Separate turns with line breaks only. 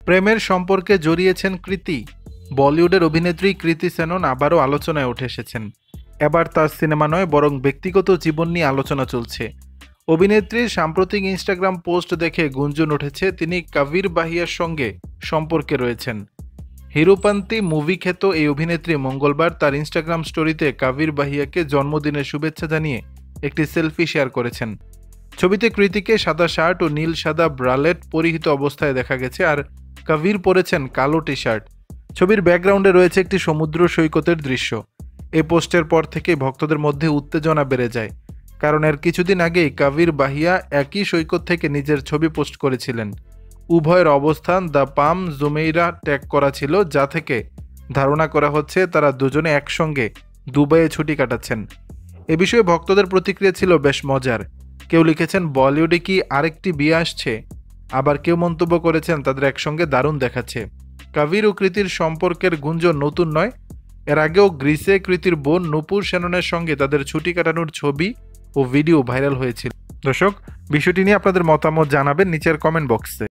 প্রেমের সম্পর্কে জড়িয়েছেন কৃতি। বলিউডের অভিনেত্রী কৃতি সেনন আবারও আলোচনায় উঠে এসেছেন। এবার তার সিনেমা নয়, বরং ব্যক্তিগত জীবন নিয়ে আলোচনা চলছে। অভিনেত্রীর সাম্প্রতিক ইনস্টাগ্রাম পোস্ট দেখে গুঞ্জন উঠেছে তিনি কাবির বাহিয়ার সঙ্গে সম্পর্কে রয়েছেন। হিরোপন্থী মুভি খ্যাত এই অভিনেত্রী মঙ্গলবার তার ইনস্টাগ্রাম স্টোরিতে কাবির বাহিয়াকে জন্মদিনের শুভেচ্ছা জানিয়ে একটি সেলফি শেয়ার করেছেন। ছবিতে কৃতিকে সাদা শার্ট ও নীল সাদা ব্রালেট পরিহিত অবস্থায় দেখা গেছে, আর কাবির পরেছেন কালো টি শার্ট। ছবির ব্যাকগ্রাউন্ডে রয়েছে একটি সমুদ্র সৈকতের দৃশ্য। এই পোস্টের পর থেকে ভক্তদের মধ্যে উত্তেজনা বেড়ে যায়, কারণ এর কিছুদিন আগেই কাবির বাহিয়া একই সৈকত থেকে নিজের ছবি পোস্ট করেছিলেন। উভয়ের অবস্থান দ্য পাম জুমেইরা ট্যাগ করা ছিল, যা থেকে ধারণা করা হচ্ছে তারা দুজনে একসঙ্গে দুবাইয়ে ছুটি কাটাচ্ছেন। এ বিষয়ে ভক্তদের প্রতিক্রিয়া ছিল বেশ মজার। কেউ লিখেছেন বলিউডে কি আরেকটি বিয়ে আসছে, আবার কেউ মন্তব্য করেছেন তাদের একসঙ্গে দারুণ দেখাচ্ছে। কাবির ও কৃতির সম্পর্কের গুঞ্জন নতুন নয়, এর আগেও গ্রিসে কৃতির বোন নূপুর সেননের সঙ্গে তাদের ছুটি কাটানোর ছবি ও ভিডিও ভাইরাল হয়েছিল। দর্শক, বিষয়টি নিয়ে আপনাদের মতামত জানাবেন নিচের কমেন্ট বক্সে।